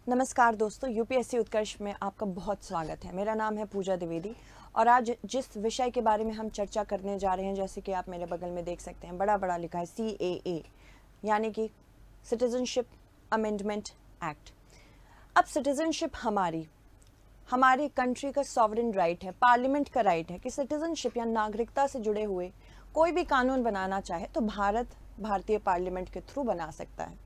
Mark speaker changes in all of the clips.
Speaker 1: नमस्कार दोस्तों, यूपीएससी उत्कर्ष में आपका बहुत स्वागत है। मेरा नाम है पूजा द्विवेदी और आज जिस विषय के बारे में हम चर्चा करने जा रहे हैं, जैसे कि आप मेरे बगल में देख सकते हैं, बड़ा बड़ा लिखा है CAA, यानी कि सिटीजनशिप अमेंडमेंट एक्ट। अब सिटीजनशिप हमारी कंट्री का सॉवरेन राइट है, पार्लियामेंट का राइट है कि सिटीजनशिप या नागरिकता से जुड़े हुए कोई भी कानून बनाना चाहे तो भारतीय पार्लियामेंट के थ्रू बना सकता है।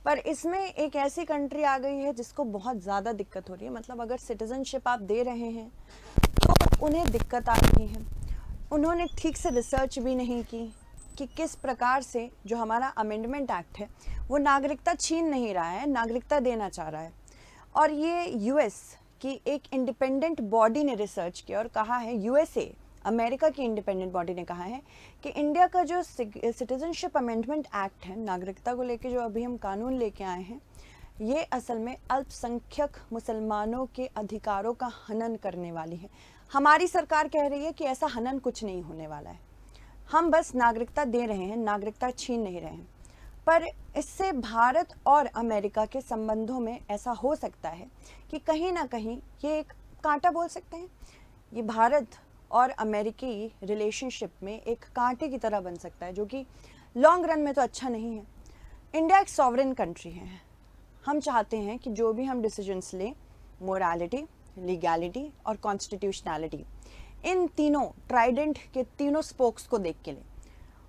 Speaker 1: पर इसमें एक ऐसी कंट्री आ गई है जिसको बहुत ज़्यादा दिक्कत हो रही है। मतलब अगर सिटीजनशिप आप दे रहे हैं तो उन्हें दिक्कत आ रही है। उन्होंने ठीक से रिसर्च भी नहीं की कि किस प्रकार से जो हमारा अमेंडमेंट एक्ट है वो नागरिकता छीन नहीं रहा है, नागरिकता देना चाह रहा है। और ये यूएस की एक इंडिपेंडेंट बॉडी ने रिसर्च किया और कहा है, यूएसए अमेरिका की इंडिपेंडेंट बॉडी ने कहा है कि इंडिया का जो सिटीजनशिप अमेंडमेंट एक्ट है, नागरिकता को लेके जो अभी हम कानून लेके आए हैं, ये असल में अल्पसंख्यक मुसलमानों के अधिकारों का हनन करने वाली है। हमारी सरकार कह रही है कि ऐसा हनन कुछ नहीं होने वाला है, हम बस नागरिकता दे रहे हैं, नागरिकता छीन नहीं रहे हैं। पर इससे भारत और अमेरिका के संबंधों में ऐसा हो सकता है कि कहीं ना कहीं ये एक कांटा बोल सकते हैं, ये भारत और अमेरिकी रिलेशनशिप में एक कांटे की तरह बन सकता है, जो कि लॉन्ग रन में तो अच्छा नहीं है। इंडिया एक सॉवरेन कंट्री है। हम चाहते हैं कि जो भी हम डिसीजंस लें, मोरालिटी, लीगैलिटी और कॉन्स्टिट्यूशनैलिटी, इन तीनों ट्राइडेंट के तीनों स्पोक्स को देख के लें।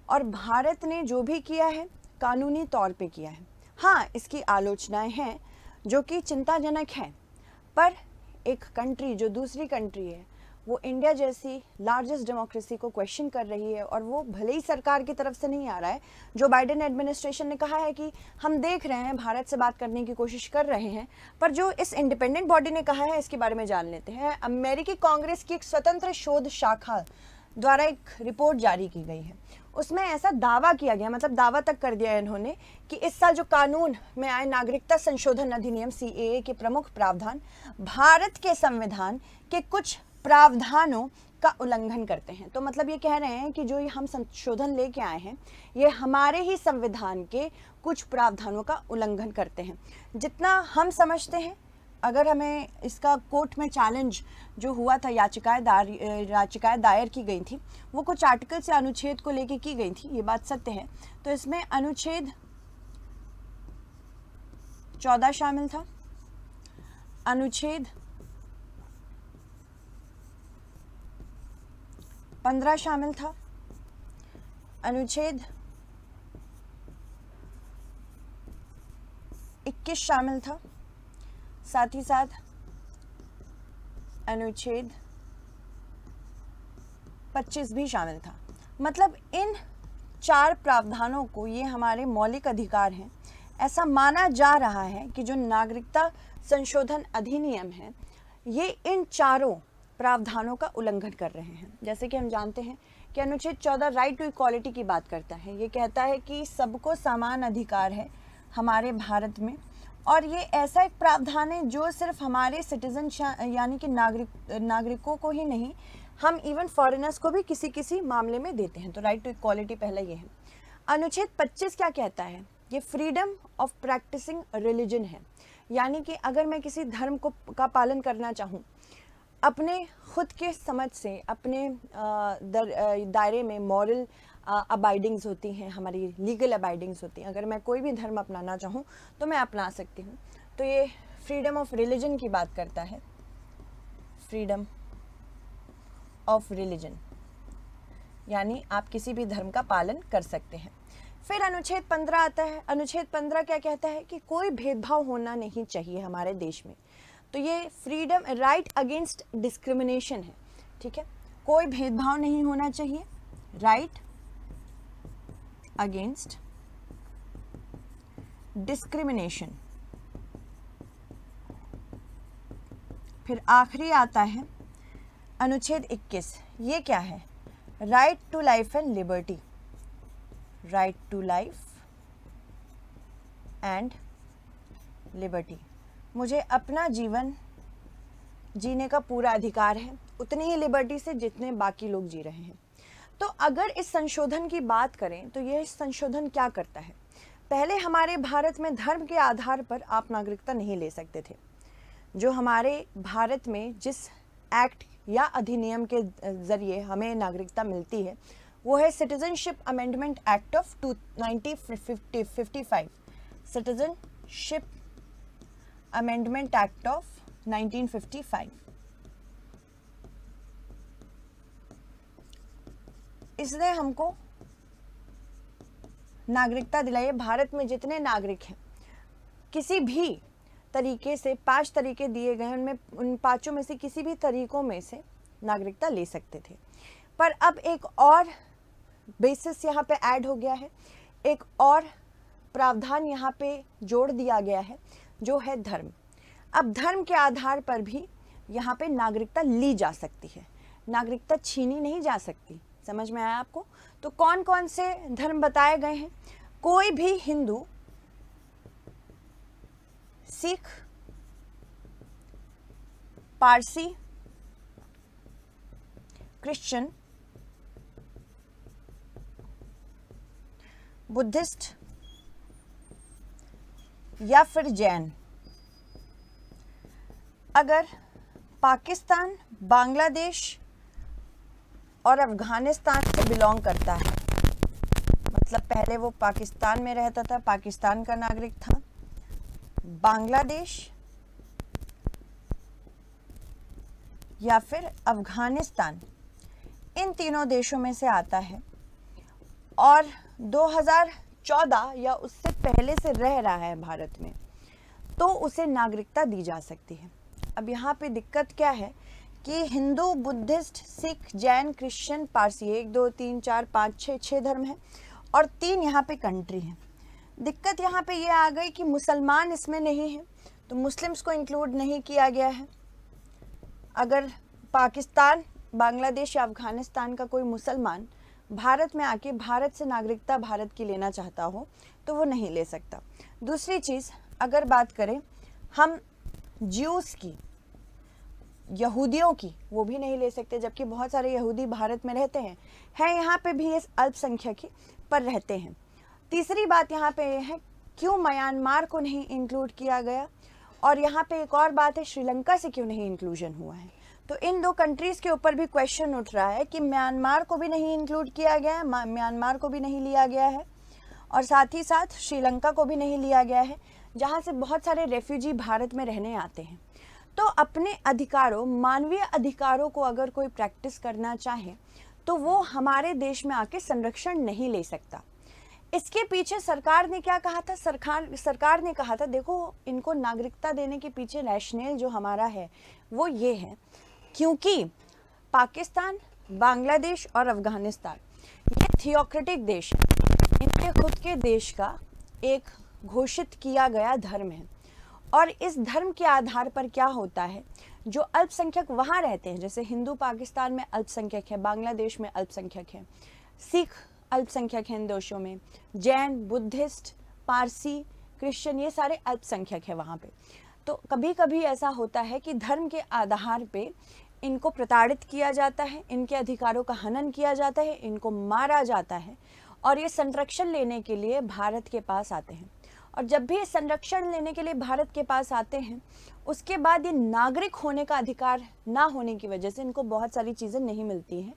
Speaker 1: और भारत ने जो भी किया है कानूनी तौर पे किया है। हाँ, इसकी आलोचनाएं हैं जो कि चिंताजनक है, पर एक कंट्री जो दूसरी कंट्री है वो इंडिया जैसी लार्जेस्ट डेमोक्रेसी को क्वेश्चन कर रही है, और वो भले ही सरकार की तरफ से नहीं आ रहा है। जो बाइडेन एडमिनिस्ट्रेशन ने कहा है कि हम देख रहे हैं, भारत से बात करने की कोशिश कर रहे हैं, पर जो इस इंडिपेंडेंट बॉडी ने कहा है इसके बारे में जान लेते हैं। अमेरिकी कांग्रेस की एक स्वतंत्र शोध शाखा द्वारा एक रिपोर्ट जारी की गई है। उसमें ऐसा दावा किया गया, मतलब दावा तक कर दिया है इन्होंने, कि इस साल जो कानून में आए नागरिकता संशोधन अधिनियम CAA के प्रमुख प्रावधान भारत के संविधान के कुछ प्रावधानों का उल्लंघन करते हैं। तो मतलब ये कह रहे हैं कि जो ये हम संशोधन लेके आए हैं ये हमारे ही संविधान के कुछ प्रावधानों का उल्लंघन करते हैं। जितना हम समझते हैं, अगर हमें इसका कोर्ट में चैलेंज जो हुआ था, याचिकाएं दायर की गई थी, वो कुछ आर्टिकल से अनुच्छेद को लेके की गई थी, ये बात सत्य है। तो इसमें अनुच्छेद 14 शामिल था, अनुच्छेद 15 शामिल था, अनुच्छेद 21 शामिल था, साथ ही साथ अनुच्छेद 25 भी शामिल था। मतलब इन 4 प्रावधानों को, ये हमारे मौलिक अधिकार हैं, ऐसा माना जा रहा है कि जो नागरिकता संशोधन अधिनियम है ये इन चारों प्रावधानों का उल्लंघन कर रहे हैं। जैसे कि हम जानते हैं कि अनुच्छेद 14 राइट टू इक्वालिटी की बात करता है। ये कहता है कि सबको समान अधिकार है हमारे भारत में, और ये ऐसा एक प्रावधान है जो सिर्फ हमारे सिटीजन यानी कि नागरिकों को ही नहीं, हम इवन फॉरेनर्स को भी किसी किसी मामले में देते हैं। तो राइट टू इक्वालिटी पहला ये है। अनुच्छेद 25 क्या कहता है? ये फ्रीडम ऑफ प्रैक्टिसिंग रिलीजन है, यानी कि अगर मैं किसी धर्म का पालन करना चाहूँ, अपने खुद के समझ से, अपने दायरे में मॉरल अबाइडिंग्स होती हैं, हमारी लीगल अबाइडिंग्स होती हैं। अगर मैं कोई भी धर्म अपनाना चाहूँ तो मैं अपना सकती हूँ। तो ये फ्रीडम ऑफ रिलीजन की बात करता है, फ्रीडम ऑफ रिलीजन, यानी आप किसी भी धर्म का पालन कर सकते हैं। फिर अनुच्छेद 15 आता है। अनुच्छेद 15 क्या कहता है कि कोई भेदभाव होना नहीं चाहिए हमारे देश में। तो ये फ्रीडम, राइट अगेंस्ट डिस्क्रिमिनेशन है, ठीक है। कोई भेदभाव नहीं होना चाहिए, राइट अगेंस्ट डिस्क्रिमिनेशन। फिर आखिरी आता है अनुच्छेद 21। ये क्या है? Right to life and liberty, right to life and liberty. मुझे अपना जीवन जीने का पूरा अधिकार है, उतनी ही लिबर्टी से जितने बाकी लोग जी रहे हैं। तो अगर इस संशोधन की बात करें तो यह संशोधन क्या करता है? पहले हमारे भारत में धर्म के आधार पर आप नागरिकता नहीं ले सकते थे। जो हमारे भारत में जिस एक्ट या अधिनियम के ज़रिए हमें नागरिकता मिलती है वो है citizenship amendment act of 1955, citizenship amendment act of 1955। इसने हमको नागरिकता दिलाई है। भारत में जितने नागरिक हैं किसी भी तरीके से 5 तरीके दिए गए हैं, उनमें उन 5 में से किसी भी तरीकों में से नागरिकता ले सकते थे। पर अब एक और बेसिस यहाँ पे ऐड हो गया है, एक और प्रावधान यहाँ पे जोड़ दिया गया है जो है धर्म। अब धर्म के आधार पर भी यहाँ पे नागरिकता ली जा सकती है, नागरिकता छीनी नहीं जा सकती। समझ में आया आपको? तो कौन कौन से धर्म बताए गए हैं? कोई भी हिंदू, सिख, पारसी, क्रिश्चियन, बुद्धिस्ट या फिर जैन अगर पाकिस्तान, बांग्लादेश और अफगानिस्तान से बिलोंग करता है, मतलब पहले वो पाकिस्तान में रहता था, पाकिस्तान का नागरिक था, बांग्लादेश या फिर अफगानिस्तान, इन तीनों देशों में से आता है और 2014 या उससे पहले से रह रहा है भारत में, तो उसे नागरिकता दी जा सकती है। अब यहाँ पे दिक्कत क्या है कि हिंदू, बुद्धिस्ट, सिख, जैन, क्रिश्चियन, पारसी, 1 2 3 4 5 6 धर्म हैं और 3 यहाँ पे कंट्री हैं। दिक्कत यहाँ पे ये आ गई कि मुसलमान इसमें नहीं है, तो मुस्लिम्स को इंक्लूड नहीं किया गया है। अगर पाकिस्तान, बांग्लादेश या अफगानिस्तान का कोई मुसलमान भारत में आके भारत से नागरिकता भारत की लेना चाहता हो तो वो नहीं ले सकता। दूसरी चीज़, अगर बात करें हम ज्यूस की, यहूदियों की, वो भी नहीं ले सकते, जबकि बहुत सारे यहूदी भारत में रहते हैं यहाँ पे भी इस अल्पसंख्यक पर रहते हैं। तीसरी बात यहाँ पे ये है क्यों म्यांमार को नहीं इंक्लूड किया गया, और यहाँ पे एक और बात है श्रीलंका से क्यों नहीं इंक्लूजन हुआ है। तो इन 2 कंट्रीज़ के ऊपर भी क्वेश्चन उठ रहा है कि म्यांमार को भी नहीं इंक्लूड किया गया है, म्यांमार को भी नहीं लिया गया है, और साथ ही साथ श्रीलंका को भी नहीं लिया गया है, जहाँ से बहुत सारे रेफ्यूजी भारत में रहने आते हैं। तो अपने अधिकारों, मानवीय अधिकारों को अगर कोई प्रैक्टिस करना चाहे तो वो हमारे देश में आके संरक्षण नहीं ले सकता। इसके पीछे सरकार ने क्या कहा था? सरकार ने कहा था देखो, इनको नागरिकता देने के पीछे रैशनल जो हमारा है वो ये है क्योंकि पाकिस्तान, बांग्लादेश और अफगानिस्तान ये थियोक्रेटिक देश हैं, इनके खुद के देश का एक घोषित किया गया धर्म है, और इस धर्म के आधार पर क्या होता है, जो अल्पसंख्यक वहाँ रहते हैं, जैसे हिंदू पाकिस्तान में अल्पसंख्यक है, बांग्लादेश में अल्पसंख्यक है, सिख अल्पसंख्यक हैं इन देशों में, जैन, बुद्धिस्ट, पारसी, क्रिश्चियन, ये सारे अल्पसंख्यक है वहाँ पे। तो कभी कभी ऐसा होता है कि धर्म के आधार पे इनको प्रताड़ित किया जाता है, इनके अधिकारों का हनन किया जाता है, इनको मारा जाता है, और ये संरक्षण लेने के लिए भारत के पास आते हैं। और जब भी ये संरक्षण लेने के लिए भारत के पास आते हैं, उसके बाद ये नागरिक होने का अधिकार ना होने की वजह से इनको बहुत सारी चीज़ें नहीं मिलती हैं।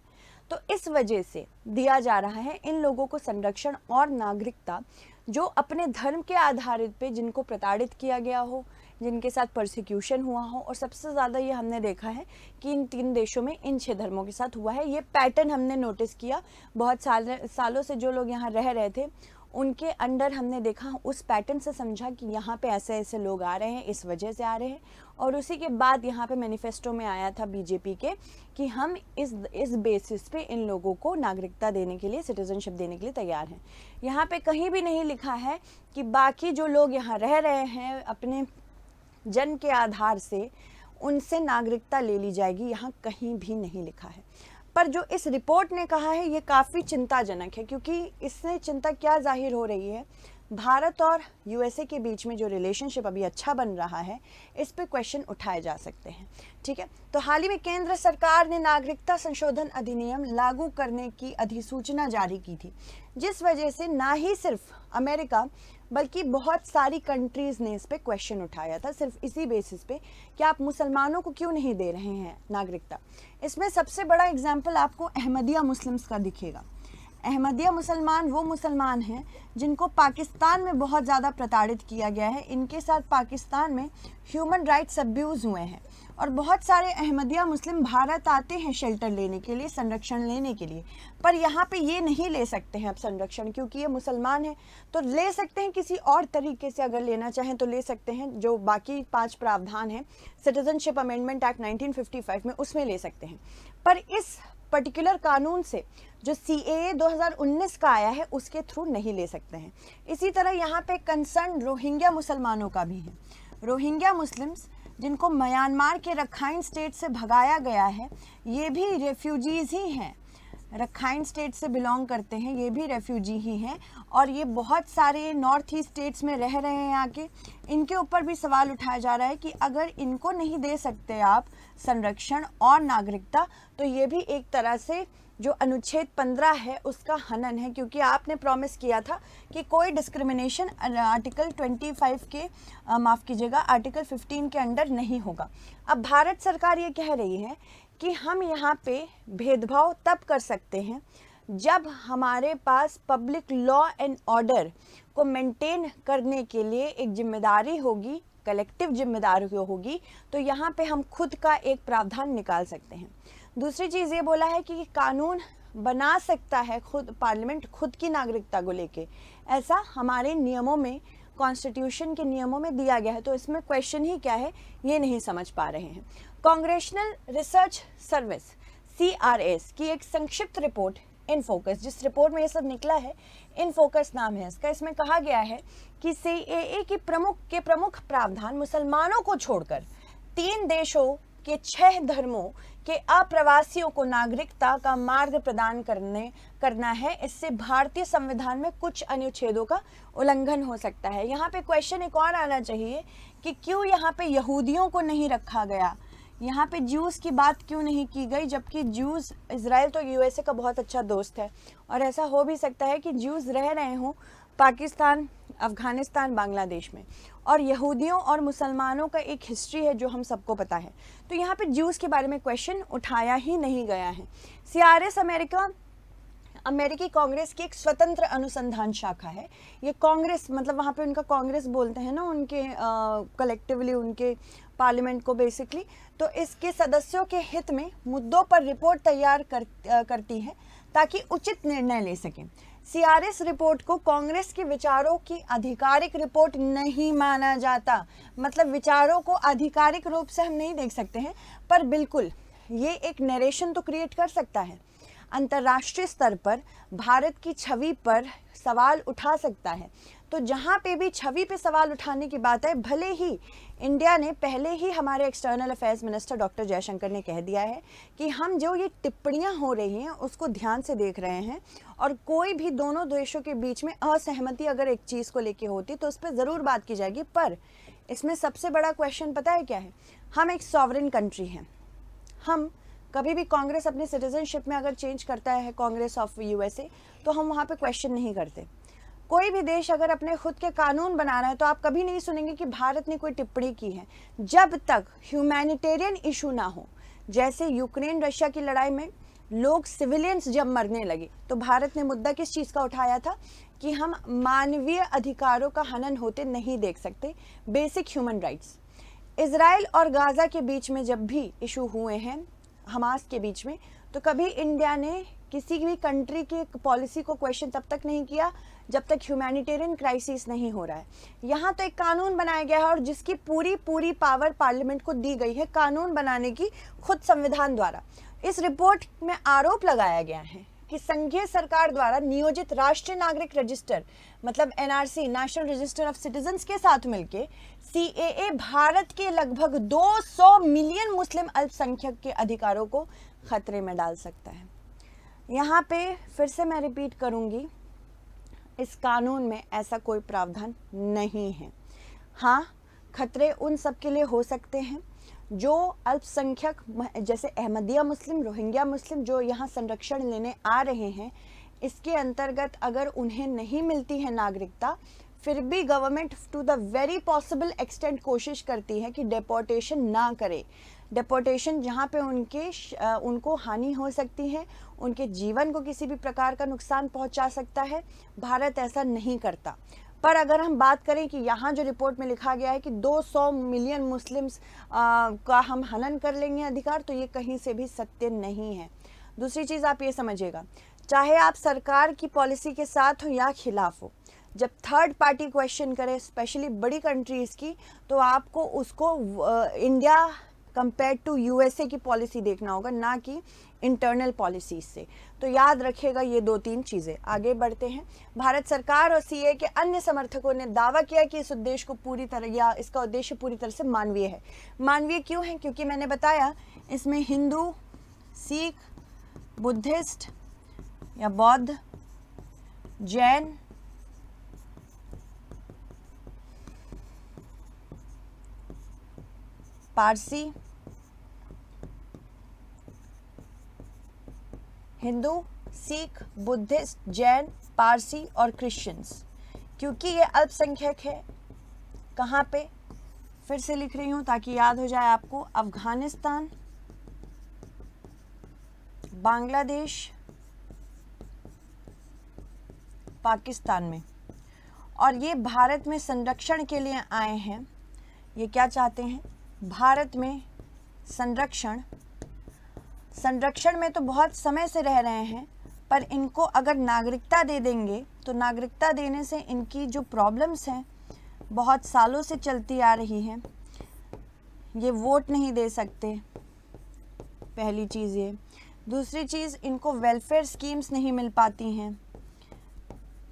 Speaker 1: तो इस वजह से दिया जा रहा है इन लोगों को संरक्षण और नागरिकता, जो अपने धर्म के आधारित पे जिनको प्रताड़ित किया गया हो, जिनके साथ परसिक्यूशन हुआ हो, और सबसे ज़्यादा ये हमने देखा है कि इन 3 देशों में इन 6 धर्मों के साथ हुआ है। ये पैटर्न हमने नोटिस किया, बहुत सालों से जो लोग यहाँ रह रहे थे उनके अंडर हमने देखा, उस पैटर्न से समझा कि यहाँ पे ऐसे ऐसे लोग आ रहे हैं, इस वजह से आ रहे हैं, और उसी के बाद यहाँ पे मैनिफेस्टो में आया था बीजेपी के कि हम इस बेसिस पे इन लोगों को नागरिकता देने के लिए, सिटीजनशिप देने के लिए तैयार हैं। यहाँ पे कहीं भी नहीं लिखा है कि बाकी जो लोग यहाँ रह रहे हैं अपने जन्म के आधार से उनसे नागरिकता ले ली जाएगी, यहाँ कहीं भी नहीं लिखा है। पर जो इस रिपोर्ट ने कहा है ये काफ़ी चिंताजनक है, क्योंकि इससे चिंता क्या जाहिर हो रही है, भारत और यूएसए के बीच में जो रिलेशनशिप अभी अच्छा बन रहा है, इस पे क्वेश्चन उठाए जा सकते हैं। ठीक है, तो हाल ही में केंद्र सरकार ने नागरिकता संशोधन अधिनियम लागू करने की अधिसूचना जारी की थी, जिस वजह से ना ही सिर्फ अमेरिका बल्कि बहुत सारी कंट्रीज़ ने इस पे क्वेश्चन उठाया था, सिर्फ इसी बेसिस पे कि आप मुसलमानों को क्यों नहीं दे रहे हैं नागरिकता। इसमें सबसे बड़ा एग्जाम्पल आपको अहमदिया मुस्लिम्स का दिखेगा। अहमदिया मुसलमान वो मुसलमान हैं जिनको पाकिस्तान में बहुत ज़्यादा प्रताड़ित किया गया है। इनके साथ पाकिस्तान में ह्यूमन राइट्स अब्यूज़ हुए हैं और बहुत सारे अहमदिया मुस्लिम भारत आते हैं शेल्टर लेने के लिए, संरक्षण लेने के लिए, पर यहाँ पे ये नहीं ले सकते हैं अब संरक्षण, क्योंकि ये मुसलमान हैं। तो ले सकते हैं किसी और तरीके से, अगर लेना चाहें तो ले सकते हैं, जो बाकी 5 प्रावधान हैं सिटीजनशिप अमेंडमेंट एक्ट 1955 में, उसमें ले सकते हैं। पर इस पर्टिकुलर कानून से जो CAA 2019 का आया है उसके थ्रू नहीं ले सकते हैं। इसी तरह यहाँ पे कंसर्न रोहिंग्या मुसलमानों का भी है। रोहिंग्या मुस्लिम्स जिनको म्यांमार के रखाइन स्टेट से भगाया गया है, ये भी रेफ्यूजीज़ ही हैं, रखाइन स्टेट से बिलोंग करते हैं, ये भी रेफ्यूजी ही हैं और ये बहुत सारे नॉर्थ ईस्ट स्टेट्स में रह रहे हैं आके। इनके ऊपर भी सवाल उठाया जा रहा है कि अगर इनको नहीं दे सकते आप संरक्षण और नागरिकता, तो ये भी एक तरह से जो अनुच्छेद 15 है उसका हनन है, क्योंकि आपने प्रॉमिस किया था कि कोई डिस्क्रिमिनेशन आर्टिकल 25 के माफ़ कीजिएगा आर्टिकल 15 के अंडर नहीं होगा। अब भारत सरकार ये कह रही है कि हम यहाँ पे भेदभाव तब कर सकते हैं जब हमारे पास पब्लिक लॉ एंड ऑर्डर को मेंटेन करने के लिए एक जिम्मेदारी होगी, कलेक्टिव जिम्मेदारी होगी, तो यहाँ पे हम खुद का एक प्रावधान निकाल सकते हैं। दूसरी चीज़ ये बोला है कि कानून बना सकता है खुद पार्लियामेंट खुद की नागरिकता को लेके, ऐसा हमारे नियमों में, कॉन्स्टिट्यूशन के नियमों में दिया गया है। तो इसमें क्वेश्चन ही क्या है ये नहीं समझ पा रहे हैं। कांग्रेशनल रिसर्च सर्विस CRS की एक संक्षिप्त रिपोर्ट इन फोकस, जिस रिपोर्ट में ये सब निकला है, इन फोकस नाम है इसका, इसमें कहा गया है कि CAA की प्रमुख प्रावधान मुसलमानों को छोड़कर 3 देशों के 6 धर्मों के अप्रवासियों को नागरिकता का मार्ग प्रदान करना है। इससे भारतीय संविधान में कुछ अनुच्छेदों का उल्लंघन हो सकता है। यहाँ पे क्वेश्चन एक और आना चाहिए कि क्यों यहाँ पे यहूदियों को नहीं रखा गया, यहाँ पे ज्यूज़ की बात क्यों नहीं की गई, जबकि ज्यूज़, इजराइल तो USA का बहुत अच्छा दोस्त है और ऐसा हो भी सकता है कि ज्यूज़ रह रहे हों पाकिस्तान, अफ़गानिस्तान, बांग्लादेश में, और यहूदियों और मुसलमानों का एक हिस्ट्री है जो हम सबको पता है। तो यहाँ पे ज्यूज़ के बारे में क्वेश्चन उठाया ही नहीं गया है। CRS अमेरिकी कांग्रेस की एक स्वतंत्र अनुसंधान शाखा है। ये कांग्रेस मतलब वहाँ पे उनका कांग्रेस बोलते हैं ना, उनके कलेक्टिवली उनके पार्लियामेंट को बेसिकली, तो इसके सदस्यों के हित में मुद्दों पर रिपोर्ट तैयार करती है ताकि उचित निर्णय ले सकें। CRS रिपोर्ट को कांग्रेस के विचारों की आधिकारिक रिपोर्ट नहीं माना जाता। मतलब विचारों को आधिकारिक रूप से हम नहीं देख सकते हैं, पर बिल्कुल ये एक नरेशन तो क्रिएट कर सकता है, अंतर्राष्ट्रीय स्तर पर भारत की छवि पर सवाल उठा सकता है। तो जहाँ पे भी छवि पे सवाल उठाने की बात है, भले ही इंडिया ने पहले ही, हमारे external affairs minister doctor Jaishankar ने कह दिया है कि हम जो ये टिप्पणियाँ हो रही हैं उसको ध्यान से देख रहे हैं, और कोई भी दोनों देशों के बीच में असहमति अगर एक चीज़ को लेके होती तो उस पर ज़रूर बात की जाएगी। पर इसमें सबसे बड़ा क्वेश्चन पता है क्या है? हम एक सॉवरेन कंट्री हैं। हम कभी भी, कांग्रेस अपने सिटीजनशिप में अगर चेंज करता है, कांग्रेस ऑफ USA, तो हम वहाँ पे क्वेश्चन नहीं करते। कोई भी देश अगर अपने खुद के कानून बना रहा है तो आप कभी नहीं सुनेंगे कि भारत ने कोई टिप्पणी की है, जब तक ह्यूमैनिटेरियन इशू ना हो। जैसे यूक्रेन रशिया की लड़ाई में लोग, सिविलियंस जब मरने लगे, तो भारत ने मुद्दा किस चीज़ का उठाया था कि हम मानवीय अधिकारों का हनन होते नहीं देख सकते, बेसिक ह्यूमन राइट्स। इजराइल और गाज़ा के बीच में जब भी इशू हुए हैं, हमास के बीच में, तो कभी इंडिया ने किसी भी कंट्री की पॉलिसी को क्वेश्चन तब तक नहीं किया जब तक ह्यूमैनिटेरियन क्राइसिस नहीं हो रहा है। यहाँ तो एक कानून बनाया गया है और जिसकी पूरी पावर पार्लियामेंट को दी गई है कानून बनाने की, खुद संविधान द्वारा। इस रिपोर्ट में आरोप लगाया गया है कि संघीय सरकार द्वारा नियोजित राष्ट्रीय नागरिक रजिस्टर, मतलब NRC, national register of citizens के साथ मिलके CAA भारत के लगभग 200 मिलियन मुस्लिम अल्पसंख्यक के अधिकारों को खतरे में डाल सकता है। यहाँ पे फिर से मैं रिपीट करूँगी, इस कानून में ऐसा कोई प्रावधान नहीं है। हाँ, खतरे उन सब के लिए हो सकते हैं जो अल्पसंख्यक, जैसे अहमदिया मुस्लिम, रोहिंग्या मुस्लिम, जो यहाँ संरक्षण लेने आ रहे हैं। इसके अंतर्गत अगर उन्हें नहीं मिलती है नागरिकता, फिर भी government to the very possible extent कोशिश करती है कि डिपोर्टेशन ना करे। डिपोर्टेशन जहाँ पे उनको हानि हो सकती है, उनके जीवन को किसी भी प्रकार का नुकसान पहुँचा सकता है, भारत ऐसा नहीं करता। पर अगर हम बात करें कि यहाँ जो रिपोर्ट में लिखा गया है कि 200 मिलियन मुस्लिम्स का हम हनन कर लेंगे अधिकार, तो ये कहीं से भी सत्य नहीं है। दूसरी चीज़ आप ये समझिएगा, चाहे आप सरकार की पॉलिसी के साथ हो या खिलाफ हो, जब थर्ड पार्टी क्वेश्चन करे स्पेशली बड़ी कंट्रीज़ की, तो आपको उसको इंडिया कंपेयर टू यूएसए की पॉलिसी देखना होगा, ना कि इंटरनल पॉलिसीज से। तो याद रखिएगा ये 2-3 चीज़ें। आगे बढ़ते हैं। भारत सरकार और सीए के अन्य समर्थकों ने दावा किया कि इस उद्देश्य को पूरी तरह या इसका उद्देश्य पूरी तरह से मानवीय है। मानवीय क्यों है? क्योंकि मैंने बताया इसमें हिंदू, सिख, बुद्धिस्ट या बौद्ध, जैन, पारसी, हिंदू, सिख, बुद्धिस्ट, जैन, पारसी और क्रिश्चियंस। क्योंकि ये अल्पसंख्यक है, कहाँ पे? फिर से लिख रही हूँ ताकि याद हो जाए आपको। अफगानिस्तान, बांग्लादेश, पाकिस्तान में। और ये भारत में संरक्षण के लिए आए हैं। ये क्या चाहते हैं? भारत में संरक्षण में तो बहुत समय से रह रहे हैं, पर इनको अगर नागरिकता दे देंगे तो नागरिकता देने से इनकी जो प्रॉब्लम्स हैं बहुत सालों से चलती आ रही हैं। ये वोट नहीं दे सकते, पहली चीज़ ये। दूसरी चीज़, इनको वेलफेयर स्कीम्स नहीं मिल पाती हैं,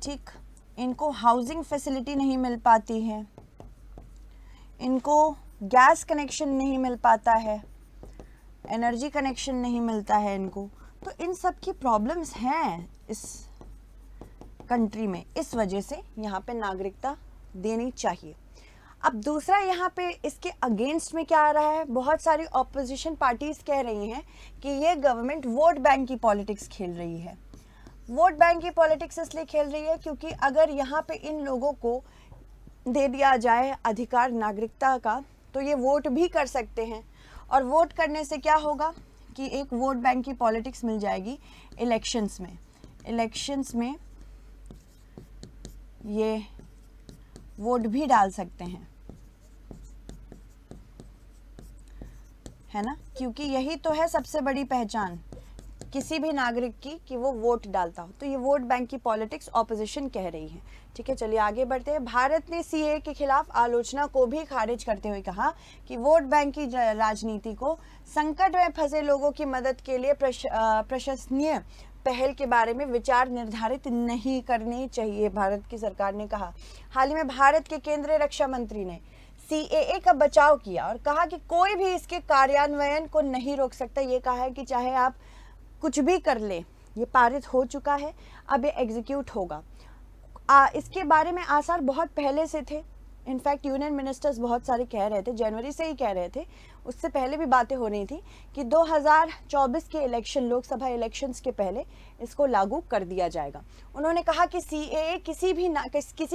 Speaker 1: ठीक। इनको हाउसिंग फैसिलिटी नहीं मिल पाती है, इनको गैस कनेक्शन नहीं मिल पाता है, एनर्जी कनेक्शन नहीं मिलता है इनको। तो इन सब की प्रॉब्लम्स हैं इस कंट्री में, इस वजह से यहाँ पे नागरिकता देनी चाहिए। अब दूसरा यहाँ पे इसके अगेंस्ट में क्या आ रहा है? बहुत सारी ऑपोजिशन पार्टीज कह रही हैं कि ये गवर्नमेंट वोट बैंक की पॉलिटिक्स खेल रही है। वोट बैंक की पॉलिटिक्स इसलिए खेल रही है क्योंकि अगर यहाँ पे इन लोगों को दे दिया जाए अधिकार नागरिकता का, तो ये वोट भी कर सकते हैं। और वोट करने से क्या होगा कि एक वोट बैंक की पॉलिटिक्स मिल जाएगी इलेक्शंस में ये वोट भी डाल सकते हैं, है ना? क्योंकि यही तो है सबसे बड़ी पहचान किसी भी नागरिक की कि वो वोट डालता हो। तो ये वोट बैंक की पॉलिटिक्स ऑपोजिशन कह रही है, ठीक है। चलिए आगे बढ़ते हैं। भारत ने सीए के खिलाफ आलोचना को भी खारिज करते हुए कहा कि वोट बैंक की राजनीति को संकट में फंसे लोगों की मदद के लिए प्रशंसनीय पहल के बारे में विचार निर्धारित नहीं करनी चाहिए, भारत की सरकार ने कहा। हाल ही में भारत के केंद्रीय रक्षा मंत्री ने सीएए का बचाव किया और कहा कि कोई भी इसके कार्यान्वयन को नहीं रोक सकता। ये कहा है कि चाहे आप कुछ भी कर ले, ये पारित हो चुका है, अब ये एग्जीक्यूट होगा। इसके बारे में आसार बहुत पहले से थे। इनफैक्ट यूनियन मिनिस्टर्स बहुत सारे कह रहे थे, जनवरी से ही कह रहे थे, उससे पहले भी बातें हो रही थी कि 2024 के इलेक्शन, लोकसभा इलेक्शंस के पहले इसको लागू कर दिया जाएगा। उन्होंने कहा कि सीएए किसी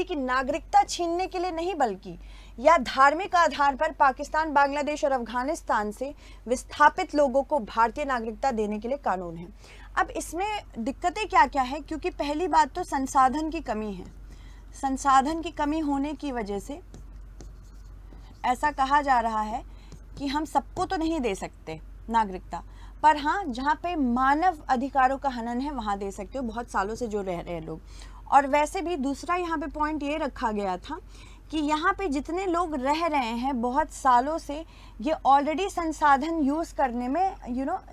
Speaker 1: की नागरिकता छीनने के लिए नहीं, बल्कि या धार्मिक आधार पर पाकिस्तान, बांग्लादेश और अफगानिस्तान से विस्थापित लोगों को भारतीय नागरिकता देने के लिए कानून है। अब इसमें दिक्कतें क्या क्या है? क्योंकि पहली बात तो संसाधन की कमी है। संसाधन की कमी होने की वजह से ऐसा कहा जा रहा है कि हम सबको तो नहीं दे सकते नागरिकता, पर हाँ, जहाँ पे मानव अधिकारों का हनन है वहाँ दे सकते हो, बहुत सालों से जो रह रहे हैं लोग। और वैसे भी दूसरा यहाँ पे पॉइंट ये रखा गया था कि यहाँ पे जितने लोग रह रहे हैं बहुत सालों से, ये ऑलरेडी संसाधन यूज़ करने में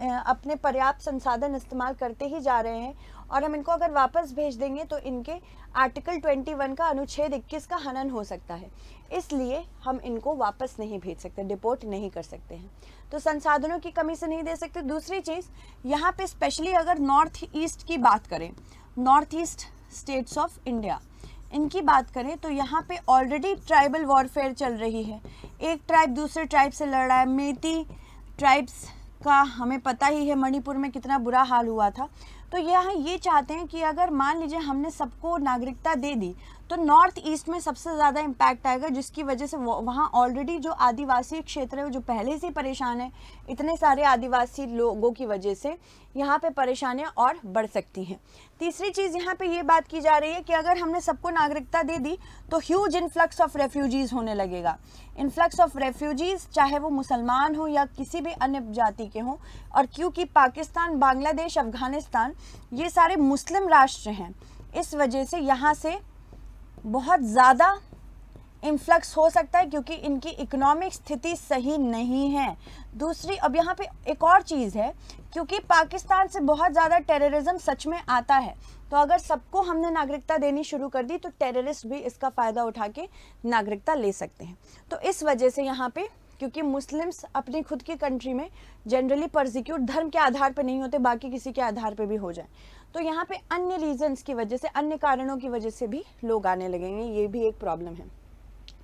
Speaker 1: अपने पर्याप्त संसाधन इस्तेमाल करते ही जा रहे हैं, और हम इनको अगर वापस भेज देंगे तो इनके आर्टिकल 21 का अनुच्छेद 21 का हनन हो सकता है। इसलिए हम इनको वापस नहीं भेज सकते, डिपोर्ट नहीं कर सकते हैं। तो संसाधनों की कमी से नहीं दे सकते। दूसरी चीज़, यहाँ पे स्पेशली अगर नॉर्थ ईस्ट की बात करें, north east states of India, इनकी बात करें तो यहाँ पे ऑलरेडी ट्राइबल वॉरफेयर चल रही है। एक ट्राइब दूसरे ट्राइब से लड़ रहा है। मेती ट्राइब्स का हमें पता ही है मणिपुर में कितना बुरा हाल हुआ था। तो यहाँ ये चाहते हैं कि अगर मान लीजिए हमने सबको नागरिकता दे दी तो नॉर्थ ईस्ट में सबसे ज़्यादा इम्पैक्ट आएगा, जिसकी वजह से वहाँ ऑलरेडी जो आदिवासी क्षेत्र है जो पहले से परेशान है, इतने सारे आदिवासी लोगों की वजह से यहाँ पे परेशानियाँ और बढ़ सकती हैं। तीसरी चीज़ यहाँ पे ये बात की जा रही है कि अगर हमने सबको नागरिकता दे दी तो ह्यूज इन्फ्लक्स ऑफ रेफ्यूजीज़ होने लगेगा। इन्फ्लक्स ऑफ रेफ्यूजीज़ चाहे वो मुसलमान हो या किसी भी अन्य जाति के हों, और क्योंकि पाकिस्तान, बांग्लादेश, अफगानिस्तान ये सारे मुस्लिम राष्ट्र हैं, इस वजह से यहाँ से बहुत ज़्यादा इन्फ्लक्स हो सकता है, क्योंकि इनकी इकोनॉमिक स्थिति सही नहीं है। दूसरी, अब यहाँ पे एक और चीज़ है, क्योंकि पाकिस्तान से बहुत ज़्यादा टेररिज्म सच में आता है, तो अगर सबको हमने नागरिकता देनी शुरू कर दी तो टेररिस्ट भी इसका फ़ायदा उठा के नागरिकता ले सकते हैं। तो इस वजह से यहाँ पे, क्योंकि मुस्लिम्स अपनी खुद की कंट्री में जनरली परसिक्यूट धर्म के आधार पर नहीं होते, बाकी किसी के आधार पर भी हो जाए, तो यहाँ पे अन्य रीजंस की वजह से, अन्य कारणों की वजह से भी लोग आने लगेंगे। ये भी एक प्रॉब्लम है।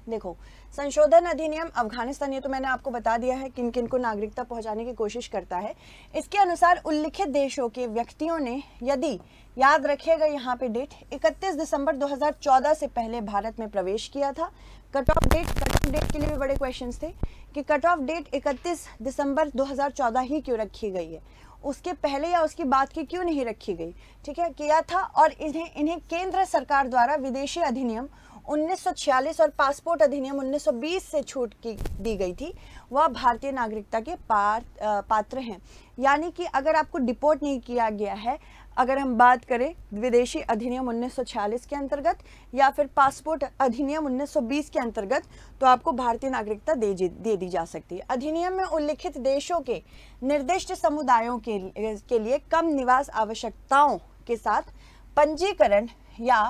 Speaker 1: देखो, संशोधन अधिनियम अफगानिस्तान, ये तो मैंने आपको बता दिया है किन किन को नागरिकता पहुंचाने की कोशिश करता है। इसके अनुसार उल्लिखित देशों के व्यक्तियों ने, यदि याद रखिएगा यहाँ पे डेट, 31 दिसंबर 2014 से पहले भारत में प्रवेश किया था। कट ऑफ डेट के लिए भी बड़े क्वेश्चंस थे कि कट ऑफ डेट 31 दिसंबर 2014 ही क्यों रखी गई है, उसके पहले या उसकी बाद की क्यों नहीं रखी गई। ठीक है, किया था। और इन्हें केंद्र सरकार द्वारा विदेशी अधिनियम 1946 और पासपोर्ट अधिनियम 1920 से छूट दी गई थी, वह भारतीय नागरिकता के पात्र हैं। यानी कि अगर आपको डिपोर्ट नहीं किया गया है, अगर हम बात करें विदेशी अधिनियम 1946 के अंतर्गत या फिर पासपोर्ट अधिनियम 1920 के अंतर्गत, तो आपको भारतीय नागरिकता दे दी जा सकती है। अधिनियम में उल्लिखित देशों के निर्दिष्ट समुदायों के लिए कम निवास आवश्यकताओं के साथ पंजीकरण या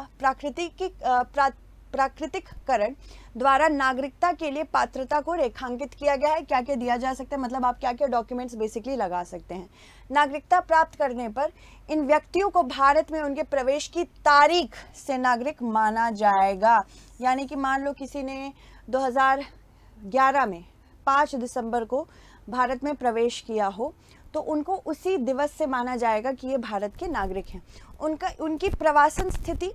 Speaker 1: प्राकृतिककरण द्वारा नागरिकता के लिए पात्रता को रेखांकित किया गया है। क्या क्या दिया जा सकता है, मतलब आप क्या क्या डॉक्यूमेंट्स बेसिकली लगा सकते हैं। नागरिकता प्राप्त करने पर इन व्यक्तियों को भारत में उनके प्रवेश की तारीख से नागरिक माना जाएगा। यानी कि मान लो किसी ने 2011 में 5 दिसंबर को भारत में प्रवेश किया हो, तो उनको उसी दिवस से माना जाएगा कि ये भारत के नागरिक हैं। उनकी प्रवासन स्थिति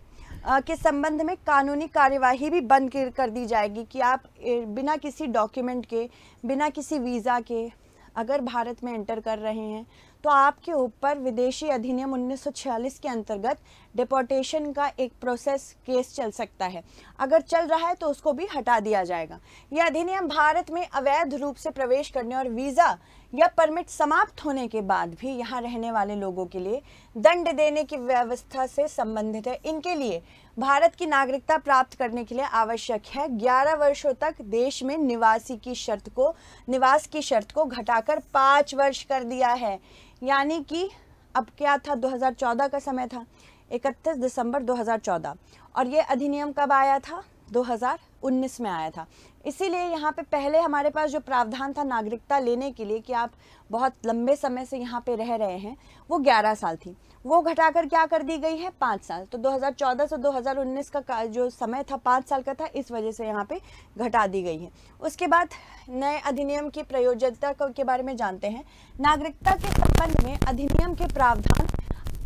Speaker 1: के संबंध में कानूनी कार्यवाही भी बंद कर दी जाएगी कि आप बिना किसी डॉक्यूमेंट के, बिना किसी वीज़ा के अगर भारत में एंटर कर रहे हैं, तो आपके ऊपर विदेशी अधिनियम 1946 के अंतर्गत डिपोर्टेशन का एक प्रोसेस केस चल सकता है। अगर चल रहा है तो उसको भी हटा दिया जाएगा। यह अधिनियम भारत में अवैध रूप से प्रवेश करने और वीज़ा या परमिट समाप्त होने के बाद भी यहाँ रहने वाले लोगों के लिए दंड देने की व्यवस्था से संबंधित है। इनके लिए भारत की नागरिकता प्राप्त करने के लिए आवश्यक है 11 वर्षों तक देश में निवास की शर्त को घटाकर 5 वर्ष कर दिया है। यानी कि अब क्या था, 2014 का समय था, 31 दिसंबर 2014, और ये अधिनियम कब आया था, 2019 में आया था। इसीलिए यहाँ पे पहले हमारे पास जो प्रावधान था नागरिकता लेने के लिए कि आप बहुत लंबे समय से यहाँ पे रह रहे हैं, वो 11 साल थी, वो घटाकर क्या कर दी गई है, 5 साल। तो 2014 से 2019 का जो समय था 5 साल का था, इस वजह से यहाँ पे घटा दी गई है। उसके बाद नए अधिनियम की प्रयोज्यता के बारे में जानते हैं। नागरिकता के संबंध में अधिनियम के प्रावधान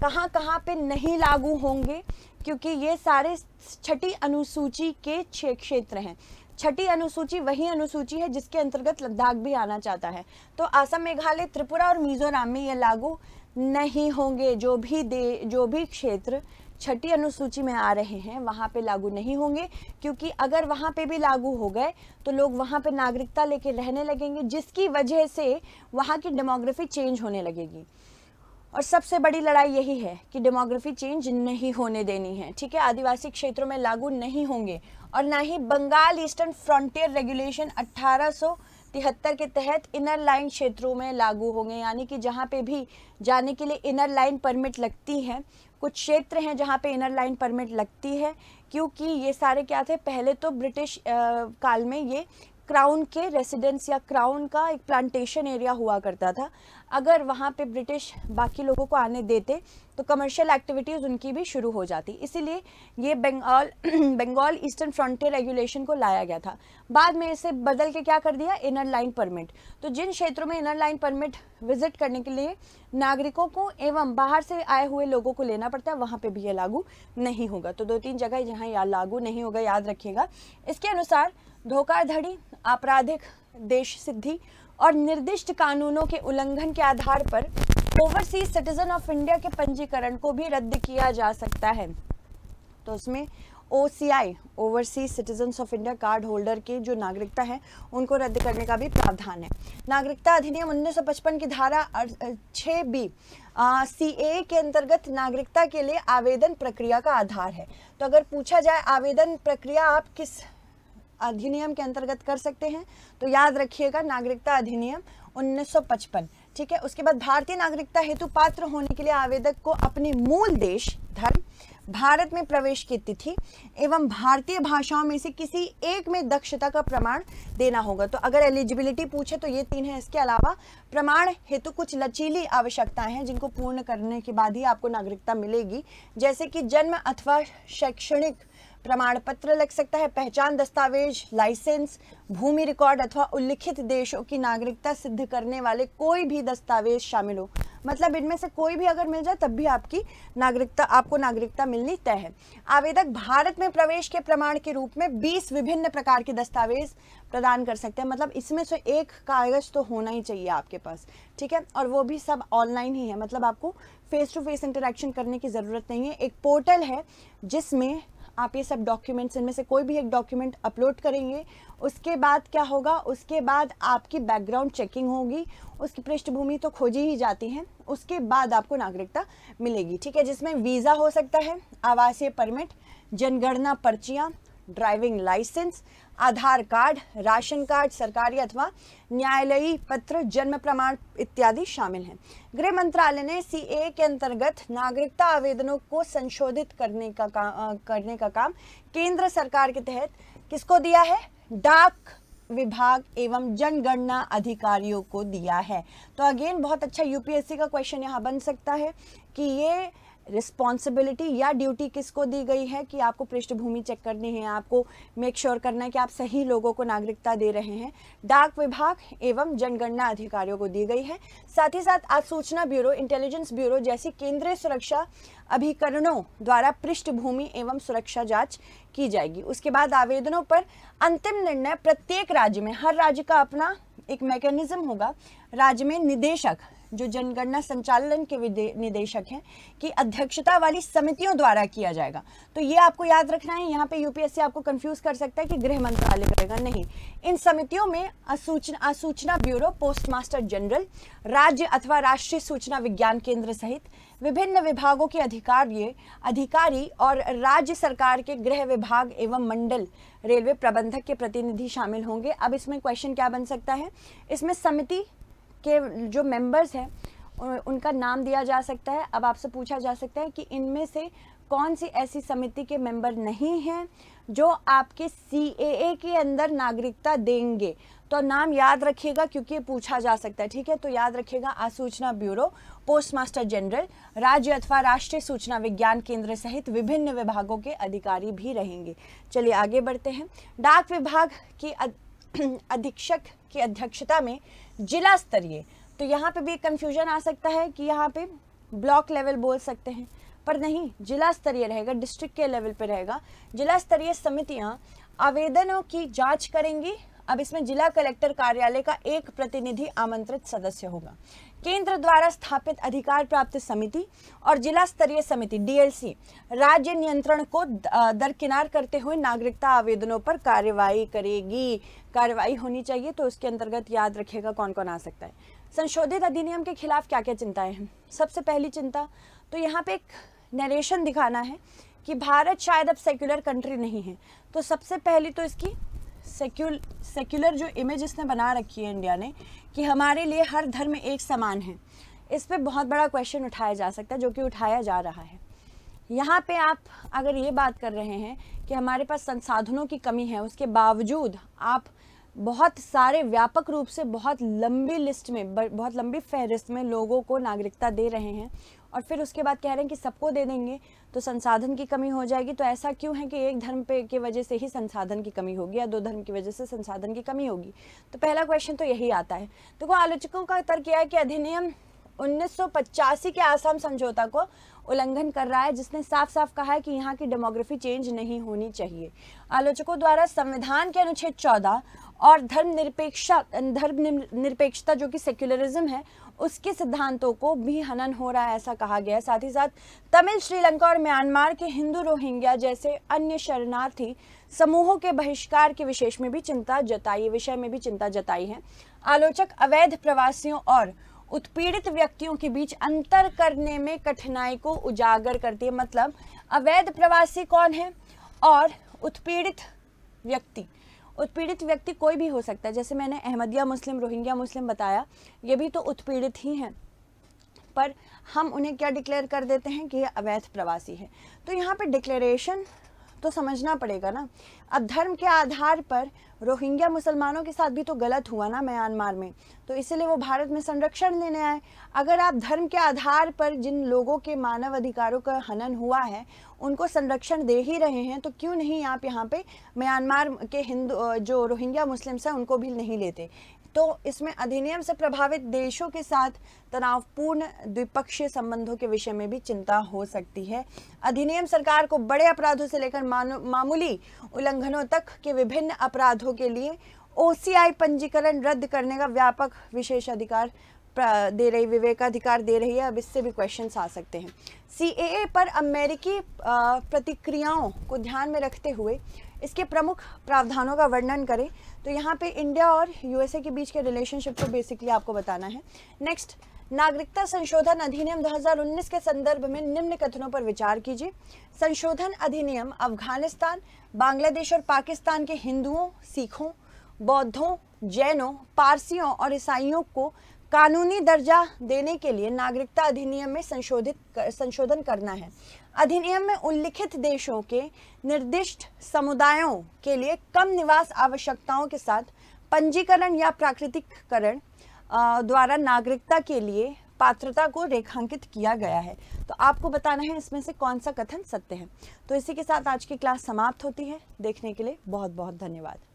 Speaker 1: कहाँ कहाँ पे नहीं लागू होंगे, क्योंकि ये सारे 6ठी अनुसूची के क्षेत्र हैं। 6ठी अनुसूची वही अनुसूची है जिसके अंतर्गत लद्दाख भी आना चाहता है। तो असम, मेघालय, त्रिपुरा और मिजोरम में ये लागू नहीं होंगे। जो भी क्षेत्र 6ठी अनुसूची में आ रहे हैं वहाँ पे लागू नहीं होंगे, क्योंकि अगर वहाँ पे भी लागू हो गए तो लोग वहाँ पे नागरिकता लेके रहने लगेंगे, जिसकी वजह से वहाँ की डेमोग्राफी चेंज होने लगेगी। और सबसे बड़ी लड़ाई यही है कि डेमोग्राफी चेंज नहीं होने देनी है। ठीक है, आदिवासी क्षेत्रों में लागू नहीं होंगे, और ना ही बंगाल ईस्टर्न फ्रंटियर रेगुलेशन 1873 के तहत इनर लाइन क्षेत्रों में लागू होंगे। यानी कि जहाँ पे भी जाने के लिए इनर लाइन परमिट लगती है, कुछ क्षेत्र हैं जहाँ पे इनर लाइन परमिट लगती है, क्योंकि ये सारे क्या थे, पहले तो ब्रिटिश काल में ये क्राउन के रेसिडेंस या क्राउन का एक प्लांटेशन एरिया हुआ करता था। अगर वहाँ पे ब्रिटिश बाकी लोगों को आने देते तो कमर्शियल एक्टिविटीज़ उनकी भी शुरू हो जाती, इसीलिए ये बंगाल ईस्टर्न फ्रंटियर रेगुलेशन को लाया गया था। बाद में इसे बदल के क्या कर दिया, इनर लाइन परमिट। तो जिन क्षेत्रों में इनर लाइन परमिट विजिट करने के लिए नागरिकों को एवं बाहर से आए हुए लोगों को लेना पड़ता है, वहाँ पे भी ये लागू नहीं होगा। तो 2-3 जगह जहाँ यह लागू नहीं होगा, याद रखिएगा। इसके अनुसार धोखाधड़ी, आपराधिक देश सिद्धि और निर्दिष्ट कानूनों के उल्लंघन के आधार पर ओवरसीज सिटीजन ऑफ इंडिया के पंजीकरण को भी रद्द किया जा सकता है। तो उसमें OCI, overseas citizens of India card holder की जो नागरिकता है उनको रद्द करने का भी प्रावधान है। नागरिकता अधिनियम 1955 की धारा 6B CAA के अंतर्गत नागरिकता के लिए आवेदन प्रक्रिया का आधार है। तो अगर पूछा जाए आवेदन प्रक्रिया आप किस अधिनियम के अंतर्गत कर सकते हैं, तो याद रखिएगा नागरिकता अधिनियम 1955। ठीक है। उसके बाद भारतीय नागरिकता हेतु पात्र होने के लिए आवेदक को अपने मूल देश, धर्म, भारत में प्रवेश की तिथि एवं भारतीय भाषाओं में से किसी एक में दक्षता का प्रमाण देना होगा। तो अगर एलिजिबिलिटी पूछे तो ये 3 है। इसके अलावा प्रमाण हेतु कुछ लचीली आवश्यकताएं हैं जिनको पूर्ण करने के बाद ही आपको नागरिकता मिलेगी, जैसे कि जन्म अथवा शैक्षणिक प्रमाण पत्र लग सकता है, पहचान दस्तावेज, लाइसेंस, भूमि रिकॉर्ड अथवा उल्लिखित देशों की नागरिकता सिद्ध करने वाले कोई भी दस्तावेज शामिल हो। मतलब इनमें से कोई भी अगर मिल जाए तब भी आपको नागरिकता मिलनी तय है। आवेदक भारत में प्रवेश के प्रमाण के रूप में 20 विभिन्न प्रकार के दस्तावेज प्रदान कर सकते हैं। मतलब इसमें से एक कागज तो होना ही चाहिए आपके पास। ठीक है। और वो भी सब ऑनलाइन ही है, मतलब आपको फेस टू फेस इंटरेक्शन करने की ज़रूरत नहीं है। एक पोर्टल है जिसमें आप ये सब डॉक्यूमेंट्स, इनमें से कोई भी एक डॉक्यूमेंट अपलोड करेंगे, उसके बाद क्या होगा, उसके बाद आपकी बैकग्राउंड चेकिंग होगी, उसकी पृष्ठभूमि तो खोजी ही जाती है, उसके बाद आपको नागरिकता मिलेगी। ठीक है। जिसमें वीज़ा हो सकता है, आवासीय परमिट, जनगणना पर्चियाँ, ड्राइविंग लाइसेंस, आधार कार्ड, राशन कार्ड, सरकारी अथवा न्यायालयी पत्र, जन्म प्रमाण इत्यादि शामिल हैं। गृह मंत्रालय ने CAA के अंतर्गत नागरिकता आवेदनों को संशोधित करने का काम केंद्र सरकार के तहत किसको दिया है, डाक विभाग एवं जनगणना अधिकारियों को दिया है। तो अगेन बहुत अच्छा UPSC का क्वेश्चन यहाँ बन सकता है कि ये रिस्पॉन्सिबिलिटी या ड्यूटी किसको दी गई है कि आपको पृष्ठभूमि चेक करनी है, आपको मेक श्योर करना है कि आप सही लोगों को नागरिकता दे रहे हैं। डाक विभाग एवं जनगणना अधिकारियों को दी गई है। साथ ही साथ आसूचना ब्यूरो, इंटेलिजेंस ब्यूरो जैसी केंद्रीय सुरक्षा अभिकरणों द्वारा पृष्ठभूमि एवं सुरक्षा जांच की जाएगी। उसके बाद आवेदनों पर अंतिम निर्णय प्रत्येक राज्य में, हर राज्य का अपना एक मैकेनिज्म होगा, राज्य में निदेशक जो जनगणना संचालन के निदेशक हैं की अध्यक्षता वाली समितियों द्वारा किया जाएगा। तो ये आपको याद रखना है। यहाँ पे UPSC आपको कंफ्यूज कर सकता है कि गृह मंत्रालय करेगा, नहीं। इन समितियों में आसूचना ब्यूरो, पोस्टमास्टर जनरल, राज्य अथवा राष्ट्रीय सूचना विज्ञान केंद्र सहित विभिन्न विभागों के अधिकारी और राज्य सरकार के गृह विभाग एवं मंडल रेलवे प्रबंधक के प्रतिनिधि शामिल होंगे। अब इसमें क्वेश्चन क्या बन सकता है, इसमें समिति के जो मेंबर्स हैं उनका नाम दिया जा सकता है। अब आपसे पूछा जा सकता है कि इनमें से कौन सी ऐसी समिति के मेंबर नहीं हैं जो आपके CAA के अंदर नागरिकता देंगे। तो नाम याद रखिएगा क्योंकि ये पूछा जा सकता है। ठीक है। तो याद रखिएगा आसूचना ब्यूरो, पोस्टमास्टर जनरल, राज्य अथवा राष्ट्रीय सूचना विज्ञान केंद्र सहित विभिन्न विभागों के अधिकारी भी रहेंगे। चलिए आगे बढ़ते हैं। डाक विभाग की अधीक्षक की अध्यक्षता में जिला स्तरीय, तो यहाँ पे भी कंफ्यूजन आ सकता है कि यहाँ पे ब्लॉक लेवल बोल सकते हैं, पर नहीं, जिला स्तरीय रहेगा, डिस्ट्रिक्ट के लेवल पे रहेगा। जिला स्तरीय समितियाँ आवेदनों की जांच करेंगी। अब इसमें जिला कलेक्टर कार्यालय का एक प्रतिनिधि आमंत्रित सदस्य होगा। केंद्र द्वारा स्थापित अधिकार प्राप्त समिति और जिला स्तरीय समिति DLC राज्य नियंत्रण को दरकिनार करते हुए नागरिकता आवेदनों पर कार्यवाही करेगी। कार्यवाही होनी चाहिए, तो उसके अंतर्गत याद रखिएगा कौन कौन आ सकता है। संशोधित अधिनियम के खिलाफ क्या क्या चिंताएं हैं। सबसे पहली चिंता तो यहाँ पे एक नरेशन दिखाना है कि भारत शायद अब सेक्युलर कंट्री नहीं है। तो सबसे पहली तो इसकी सेक्युलर जो इमेज इसने बना रखी है इंडिया ने कि हमारे लिए हर धर्म एक समान है, इस पे बहुत बड़ा क्वेश्चन उठाया जा सकता है, जो कि उठाया जा रहा है। यहाँ पे आप अगर ये बात कर रहे हैं कि हमारे पास संसाधनों की कमी है, उसके बावजूद आप बहुत सारे व्यापक रूप से बहुत लंबी लिस्ट में, बहुत लंबी फहरिस्त में लोगों को नागरिकता दे रहे हैं और फिर उसके बाद कह रहे हैं कि सबको दे देंगे तो संसाधन की कमी हो जाएगी। तो ऐसा क्यों है कि एक धर्म पे की वजह से ही संसाधन की कमी होगी या दो धर्म की वजह से संसाधन की कमी होगी? तो पहला क्वेश्चन तो यही आता है। देखो, आलोचकों का तर्क यह है कि अधिनियम 1985 के आसाम समझौता को उल्लंघन कर रहा है, जिसने साफ साफ कहा है कि यहाँ की डेमोग्राफी चेंज नहीं होनी चाहिए। आलोचकों द्वारा संविधान के अनुच्छेद 14 और धर्मनिरपेक्षता जो कि सेक्युलरिज्म है, उसके सिद्धांतों को भी हनन हो रहा है, ऐसा कहा गया है। साथ ही साथ तमिल, श्रीलंका और म्यांमार के हिंदू, रोहिंग्या जैसे अन्य शरणार्थी समूहों के बहिष्कार के विषय में भी चिंता जताई है। आलोचक अवैध प्रवासियों और उत्पीड़ित व्यक्तियों के बीच अंतर करने में कठिनाई को उजागर करती है। मतलब अवैध प्रवासी कौन है और उत्पीड़ित व्यक्ति कोई भी हो सकता है। जैसे मैंने अहमदिया मुस्लिम, रोहिंग्या मुस्लिम बताया, ये भी तो उत्पीड़ित ही हैं, पर हम उन्हें क्या डिक्लेयर कर देते हैं कि ये अवैध प्रवासी है। तो यहाँ पे डिक्लेरेशन तो समझना पड़ेगा ना। अब धर्म के आधार पर रोहिंग्या मुसलमानों के साथ भी तो गलत हुआ ना म्यांमार में, तो इसीलिए वो भारत में संरक्षण लेने आए। अगर आप धर्म के आधार पर जिन लोगों के मानव अधिकारों का हनन हुआ है उनको संरक्षण दे ही रहे हैं, तो क्यों नहीं आप यहाँ पे म्यांमार के हिंदू जो रोहिंग्या मुस्लिम्स हैं उनको भी नहीं लेते? तो इसमें अधिनियम से प्रभावित देशों के साथ तनावपूर्ण द्विपक्षीय संबंधों के विषय में भी चिंता हो सकती है। अधिनियम सरकार को बड़े अपराधों से लेकर मामूली उल्लंघनों तक के विभिन्न अपराधों के लिए OCI पंजीकरण रद्द करने का व्यापक विशेषाधिकार विवेकाधिकार दे रही है। अब इससे भी क्वेश्चंस आ सकते हैं। CAA पर अमेरिकी प्रतिक्रियाओं को ध्यान में रखते हुए इसके प्रमुख प्रावधानों का वर्णन करें, तो यहाँ पे इंडिया और USA के बीच के रिलेशनशिप को बेसिकली आपको बताना है। नेक्स्ट, नागरिकता संशोधन अधिनियम 2019 के संदर्भ में निम्न कथनों पर विचार कीजिए। संशोधन अधिनियम अफगानिस्तान, बांग्लादेश और पाकिस्तान के हिंदुओं, सिखों, बौद्धों, जैनों, पारसियों और ईसाइयों को कानूनी दर्जा देने के लिए नागरिकता अधिनियम में संशोधन करना है। अधिनियम में उल्लिखित देशों के निर्दिष्ट समुदायों के लिए कम निवास आवश्यकताओं के साथ पंजीकरण या प्राकृतिककरण द्वारा नागरिकता के लिए पात्रता को रेखांकित किया गया है। तो आपको बताना है इसमें से कौन सा कथन सत्य है। तो इसी के साथ आज की क्लास समाप्त होती है। देखने के लिए बहुत बहुत धन्यवाद।